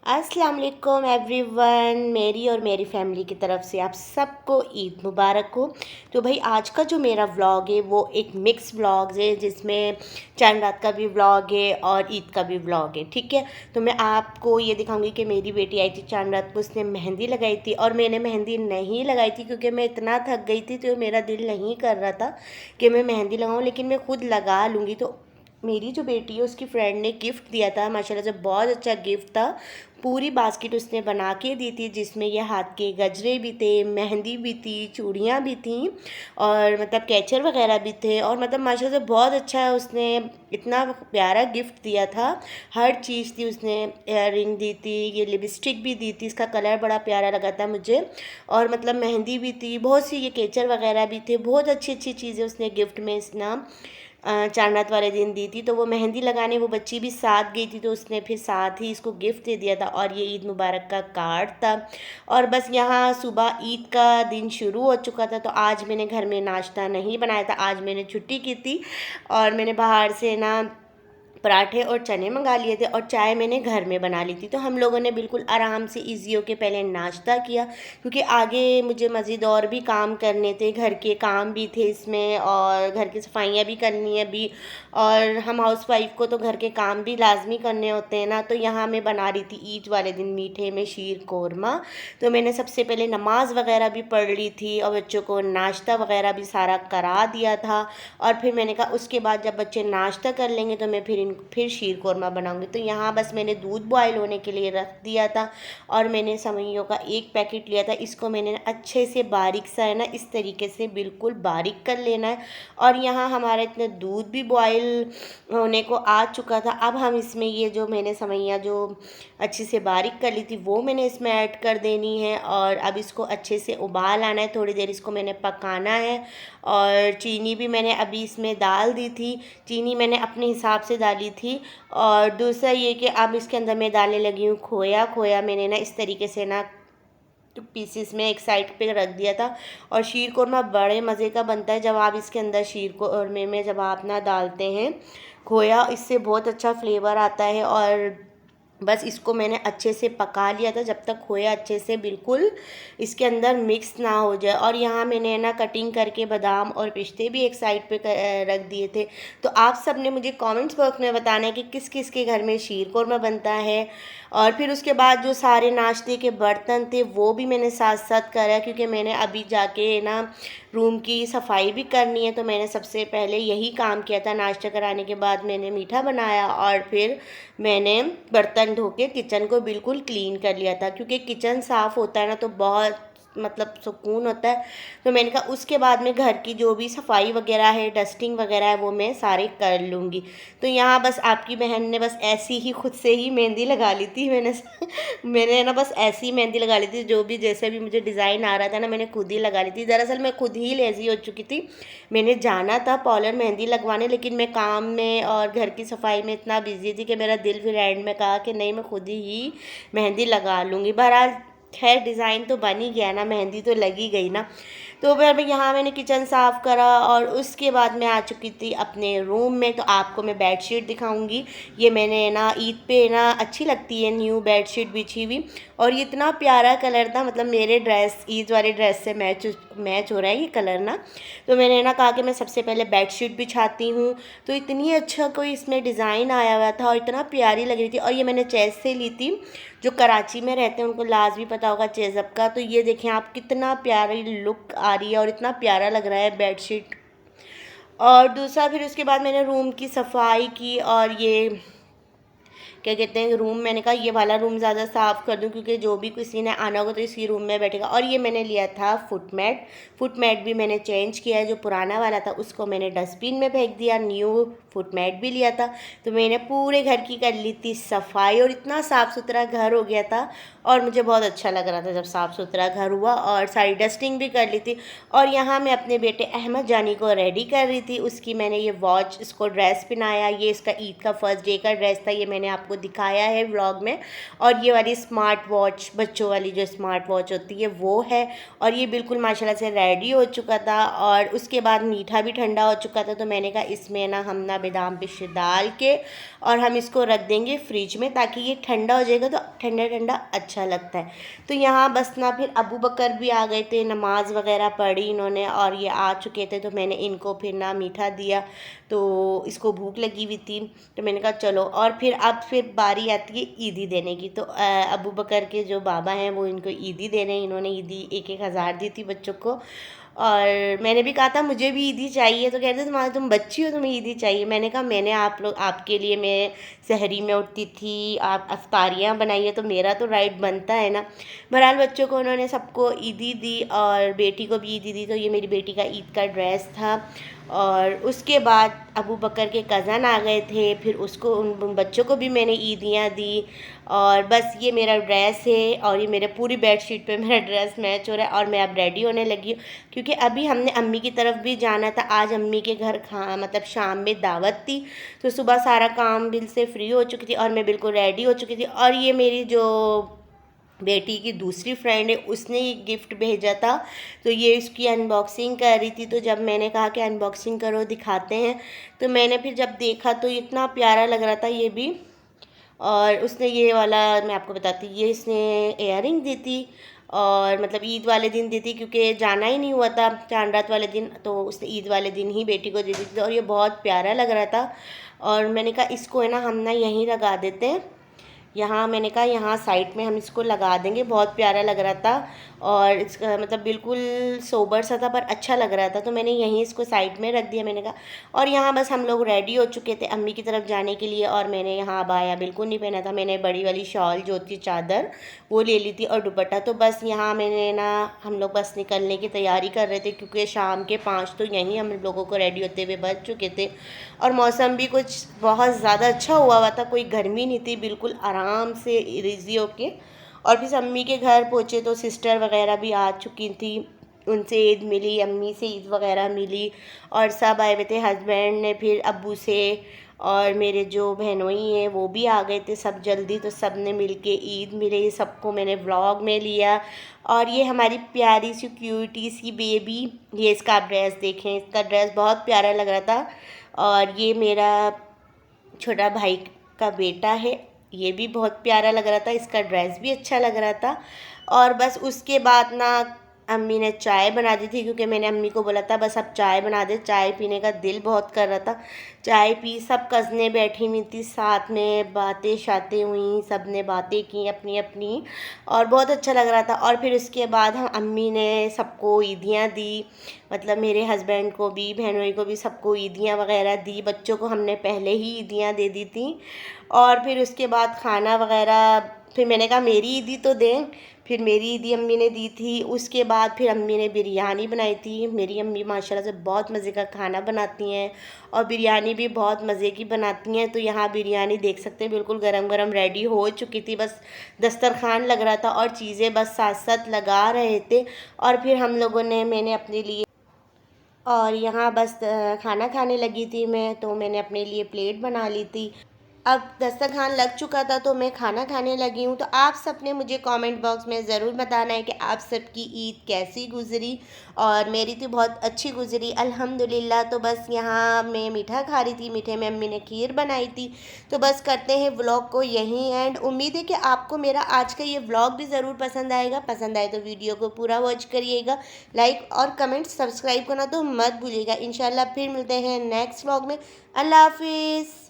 अस्सलाम वालेकुम एवरीवन, मेरी और मेरी फैमिली की तरफ से आप सबको ईद मुबारक हो। तो भाई आज का जो मेरा व्लॉग है वो एक मिक्स व्लॉग है, जिसमें चांद रात का भी व्लॉग है और ईद का भी व्लॉग है। ठीक है, तो मैं आपको ये दिखाऊंगी कि मेरी बेटी आई थी चांद रात को, उसने मेहंदी लगाई थी और मैंने मेहंदी नहीं लगाई थी क्योंकि मैं इतना थक गई थी, तो मेरा दिल नहीं कर रहा था कि मैं मेहंदी लगाऊँ, लेकिन मैं खुद लगा लूँगी। तो मेरी जो बेटी है उसकी फ्रेंड ने गिफ्ट दिया था, माशाल्लाह से बहुत अच्छा गिफ्ट था। पूरी बास्केट उसने बना के दी थी, जिसमें ये हाथ के गजरे भी थे, मेहंदी भी थी, चूड़ियाँ भी थी और मतलब कैचर वगैरह भी थे। और मतलब माशाल्लाह से बहुत अच्छा है, उसने इतना प्यारा गिफ्ट दिया था। हर चीज़ थी, उसने इयर रिंग दी थी, ये लिपस्टिक भी दी थी, इसका कलर बड़ा प्यारा लगा था मुझे। और मतलब मेहंदी भी थी, बहुत सी ये कैचर वगैरह भी थे, बहुत अच्छी अच्छी चीज़ें उसने गिफ्ट में इस ना चारनात वाले दिन दी थी। तो वो मेहंदी लगाने वो बच्ची भी साथ गई थी, तो उसने फिर साथ ही इसको गिफ्ट दे दिया था और ये ईद मुबारक का कार्ड था। और बस यहाँ सुबह ईद का दिन शुरू हो चुका था, तो आज मैंने घर में नाश्ता नहीं बनाया था, आज मैंने छुट्टी की थी और मैंने बाहर से ना पराठे और चने मंगा लिए थे और चाय मैंने घर में बना ली थी। तो हम लोगों ने बिल्कुल आराम से इजी होके पहले नाश्ता किया, क्योंकि आगे मुझे मज़ीद और भी काम करने थे, घर के काम भी थे इसमें और घर की सफाइयाँ भी करनी है भी। और हम हाउस वाइफ को तो घर के काम भी लाजमी करने होते हैं ना। तो यहाँ मैं बना रही थी ईद वाले दिन मीठे में शीर कोरमा। तो मैंने सबसे पहले नमाज वगैरह भी पढ़ ली थी और बच्चों को नाश्ता वगैरह भी सारा करा दिया था। और फिर मैंने कहा उसके बाद जब बच्चे नाश्ता कर लेंगे तो मैं फिर शीर कोरमा बनाऊंगी। तो यहाँ बस मैंने दूध बॉयल होने के लिए रख दिया था और मैंने सेवइयों का एक पैकेट लिया था। इसको मैंने अच्छे से बारीक सा है ना, इस तरीके से बिल्कुल बारीक कर लेना है। और यहाँ हमारा इतना दूध भी बॉयल होने को आ चुका था। अब हम इसमें ये जो मैंने सेवइयाँ जो अच्छे से बारीक कर ली थी वो मैंने इसमें ऐड कर देनी है और अब इसको अच्छे से उबाल आना है, थोड़ी देर इसको मैंने पकाना है। और चीनी भी मैंने अभी इसमें डाल दी थी, चीनी मैंने अपने हिसाब से डाली थी। और दूसरा ये कि अब इसके अंदर मैं डालने लगी हूँ खोया। खोया मैंने ना इस तरीके से ना पीसीस में एक साइड पे रख दिया था। और शीर कोरमा बड़े मज़े का बनता है जब आप इसके अंदर शीर कोरमे में जब आप ना डालते हैं खोया, इससे बहुत अच्छा फ्लेवर आता है। और बस इसको मैंने अच्छे से पका लिया था जब तक खोया अच्छे से बिल्कुल इसके अंदर मिक्स ना हो जाए। और यहाँ मैंने ना कटिंग करके बादाम और पिस्ते भी एक साइड पे रख दिए थे। तो आप सब ने मुझे कमेंट्स बॉक्स में बताना है कि किस किस के घर में शीर कोरमा बनता है। और फिर उसके बाद जो सारे नाश्ते के बर्तन थे वो भी मैंने साथ साथ करा, क्योंकि मैंने अभी जाके ना रूम की सफाई भी करनी है। तो मैंने सबसे पहले यही काम किया था, नाश्ता कराने के बाद मैंने मीठा बनाया और फिर मैंने बर्तन धो के किचन को बिल्कुल क्लीन कर लिया था, क्योंकि किचन साफ़ होता है ना तो बहुत मतलब सुकून होता है। तो मैंने कहा उसके बाद में घर की जो भी सफाई वगैरह है, डस्टिंग वगैरह है, वो मैं सारे कर लूँगी। तो यहाँ बस आपकी बहन ने बस ऐसी ही खुद से ही मेहंदी लगा ली थी। मैंने ना बस ऐसी मेहंदी लगा ली थी, जो भी जैसे भी मुझे डिज़ाइन आ रहा था ना मैंने खुद ही लगा ली थी। दरअसल मैं खुद ही लेज़ी हो चुकी थी, मैंने जाना था पार्लर मेहंदी लगवाने, लेकिन मैं काम में और घर की सफाई में इतना बिजी थी कि मेरा दिल फिर एंड में कहा कि नहीं, मैं खुद ही मेहंदी लगा लूँगी। बहरहाल खैर डिज़ाइन तो बन ही गया ना, मेहंदी तो लगी गई ना। तो फिर यहाँ मैंने किचन साफ़ करा और उसके बाद मैं आ चुकी थी अपने रूम में। तो आपको मैं बेडशीट दिखाऊंगी। ये मैंने ना ईद पे ना अच्छी लगती है न्यू बेडशीट बिछी हुई, और ये इतना प्यारा कलर था, मतलब मेरे ड्रेस ईद वाली ड्रेस से मैच हो रहा है ये कलर ना। तो मैंने ना कहा कि मैं सबसे पहले बेडशीट बिछाती हूँ। तो इतनी अच्छा कोई इसमें डिज़ाइन आया हुआ था और इतना प्यारी लग रही थी। और ये मैंने चेस से ली थी, जो कराची में रहते हैं उनको लाजमी पता होगा चेज़अप का। तो ये देखें आप, कितना प्यारी लुक आ रही है और इतना प्यारा लग रहा है बेडशीट। और दूसरा फिर उसके बाद मैंने रूम की सफाई की और ये क्या कहते हैं रूम, मैंने कहा ये वाला रूम ज़्यादा साफ़ कर दूं, क्योंकि जो भी किसी ने आना होगा तो इसी रूम में बैठेगा। और ये मैंने लिया था फुट मैट भी मैंने चेंज किया है, जो पुराना वाला था उसको मैंने डस्टबिन में फेंक दिया, न्यू फुट मैट भी लिया था। तो मैंने पूरे घर की कर ली थी सफाई और इतना साफ़ सुथरा घर हो गया था और मुझे बहुत अच्छा लग रहा था जब साफ़ सुथरा घर हुआ। और सारी डस्टिंग भी कर ली थी। और यहाँ मैं अपने बेटे अहमद जानी को रेडी कर रही थी, उसकी मैंने ये वॉच, इसको ड्रेस पहनाया, ये इसका ईद का फर्स्ट डे का ड्रेस था, ये मैंने आपको दिखाया है व्लॉग में। और ये वाली स्मार्ट वॉच, बच्चों वाली जो स्मार्ट वॉच होती है वो है। और ये बिल्कुल माशाल्लाह से रेडी हो चुका था। और उसके बाद मीठा भी ठंडा हो चुका था, तो मैंने कहा इसमें ना हम ना बादाम पिस्ते डाल के और हम इसको रख देंगे फ्रिज में, ताकि ये ठंडा हो जाएगा तो ठंडा ठंडा अच्छा लगता है। तो यहाँ बस ना फिर अबू बकर भी आ गए थे, नमाज वगैरह पढ़ी इन्होंने और ये आ चुके थे, तो मैंने इनको फिर ना मीठा दिया। तो इसको भूख लगी हुई थी, तो मैंने कहा चलो। और फिर अब फिर बारी आती है ईदी देने की। तो अबू बकर के जो बाबा हैं वो इनको ईदी दे रहे हैं। इन्होंने ईदी 1-1 हज़ार दी थी बच्चों को। और मैंने भी कहा था मुझे भी ईदी चाहिए, तो कहते तुम्हारा तुम बच्ची हो, तुम्हें ईदी चाहिए। मैंने कहा मैंने आप लोग आपके लिए मैं सहरी में उठती थी, आप अफ्तारियाँ बनाई है, तो मेरा तो राइट बनता है ना। बहरहाल बच्चों को उन्होंने सबको ईदी दी और बेटी को भी ईदी दी। तो ये मेरी बेटी का ईद का ड्रेस था। और उसके बाद अबू बकर के कज़न आ गए थे, फिर उसको उन बच्चों को भी मैंने ईदियाँ दी। और बस ये मेरा ड्रेस है और ये मेरे पूरी बेडशीट पे मेरा ड्रेस मैच हो रहा है। और मैं अब रेडी होने लगी हूँ, क्योंकि अभी हमने अम्मी की तरफ भी जाना था। आज अम्मी के घर मतलब शाम में दावत थी, तो सुबह सारा काम बिल से फ्री हो चुकी थी और मैं बिल्कुल रेडी हो चुकी थी। और ये मेरी जो बेटी की दूसरी फ्रेंड है उसने ये गिफ्ट भेजा था, तो ये इसकी अनबॉक्सिंग कर रही थी। तो जब मैंने कहा कि अनबॉक्सिंग करो दिखाते हैं, तो मैंने फिर जब देखा तो इतना प्यारा लग रहा था ये भी। और उसने ये वाला, मैं आपको बताती, ये इसने इयररिंग दी थी। और मतलब ईद वाले दिन दी थी, क्योंकि जाना ही नहीं हुआ था चांद रात वाले दिन, तो उसने ईद वाले दिन ही बेटी को दे दी थी। और ये बहुत प्यारा लग रहा था। और मैंने कहा इसको है ना हम ना यहीं लगा देते हैं, यहाँ मैंने कहा यहाँ साइड में हम इसको लगा देंगे। बहुत प्यारा लग रहा था और इसका मतलब बिल्कुल सोबर सा था पर अच्छा लग रहा था, तो मैंने यहीं इसको साइड में रख दिया। मैंने कहा और यहाँ बस हम लोग रेडी हो चुके थे अम्मी की तरफ जाने के लिए। और मैंने यहाँ अबाया बिल्कुल नहीं पहना था, मैंने बड़ी वाली शॉल जो होती चादर वो ले ली थी और दुपट्टा। तो बस यहाँ मैंने ना हम लोग बस निकलने की तैयारी कर रहे थे, क्योंकि शाम के 5 तो यहीं हम लोगों को रेडी होते हुए बज चुके थे। और मौसम भी कुछ बहुत ज़्यादा अच्छा हुआ था, कोई गर्मी नहीं थी, बिल्कुल आराम से रिजी होके। और फिर अम्मी के घर पहुँचे तो सिस्टर वगैरह भी आ चुकी थी, उनसे ईद मिली, अम्मी से ईद वगैरह मिली। और सब आए हुए थे, हस्बैंड ने फिर अब्बू से, और मेरे जो बहनोई हैं वो भी आ गए थे सब जल्दी। तो सब ने मिल के ईद मिले, सबको मैंने व्लॉग में लिया। और ये हमारी प्यारी सी क्यूटी सी बेबी, ये इसका ड्रेस देखें, इसका ड्रेस बहुत प्यारा लग रहा था। और ये मेरा छोटा भाई का बेटा है, ये भी बहुत प्यारा लग रहा था, इसका ड्रेस भी अच्छा लग रहा था। और बस उसके बाद ना अम्मी ने चाय बना दी थी, क्योंकि मैंने अम्मी को बोला था बस अब चाय बना दे, चाय पीने का दिल बहुत कर रहा था। चाय पी, सब कज़नें बैठी हुई थी साथ में, बातें शातें हुई, सब ने बातें की अपनी अपनी, और बहुत अच्छा लग रहा था। और फिर उसके बाद हम अम्मी ने सबको ईदियाँ दी, मतलब मेरे हस्बैंड को भी, बहनोई को भी, सबको ईदियाँ वगैरह दी। बच्चों को हमने पहले ही ईदियाँ दे दी थी। और फिर उसके बाद खाना वगैरह, फिर मैंने कहा मेरी ईदी तो दें, फिर मेरी ईदी अम्मी ने दी थी। उसके बाद फिर अम्मी ने बिरयानी बनाई थी। मेरी अम्मी माशाल्लाह से बहुत मज़े का खाना बनाती हैं और बिरयानी भी बहुत मज़े की बनाती हैं। तो यहाँ बिरयानी देख सकते हैं बिल्कुल गरम गरम रेडी हो चुकी थी, बस दस्तरखान लग रहा था और चीज़ें बस साथ साथ लगा रहे थे। और फिर हम लोगों ने, मैंने अपने लिए, और यहाँ बस खाना खाने लगी थी मैं, तो मैंने अपने लिए प्लेट बना ली थी। अब दस्तरखान लग चुका था तो मैं खाना खाने लगी हूँ। तो आप सब ने मुझे कमेंट बॉक्स में ज़रूर बताना है कि आप सबकी ईद कैसी गुज़री। और मेरी तो बहुत अच्छी गुज़री अल्हम्दुलिल्लाह। तो बस यहाँ मैं मीठा खा रही थी, मीठे में अम्मी ने खीर बनाई थी। तो बस करते हैं व्लॉग को यहीं एंड। उम्मीद है कि आपको मेरा आज का ये व्लॉग भी ज़रूर पसंद आएगा। पसंद आए तो वीडियो को पूरा वॉच करिएगा, लाइक और कमेंट सब्सक्राइब करना तो मत भूलिएगा। इंशाल्लाह फिर मिलते हैं नेक्स्ट व्लॉग में। अल्लाह हाफिज़।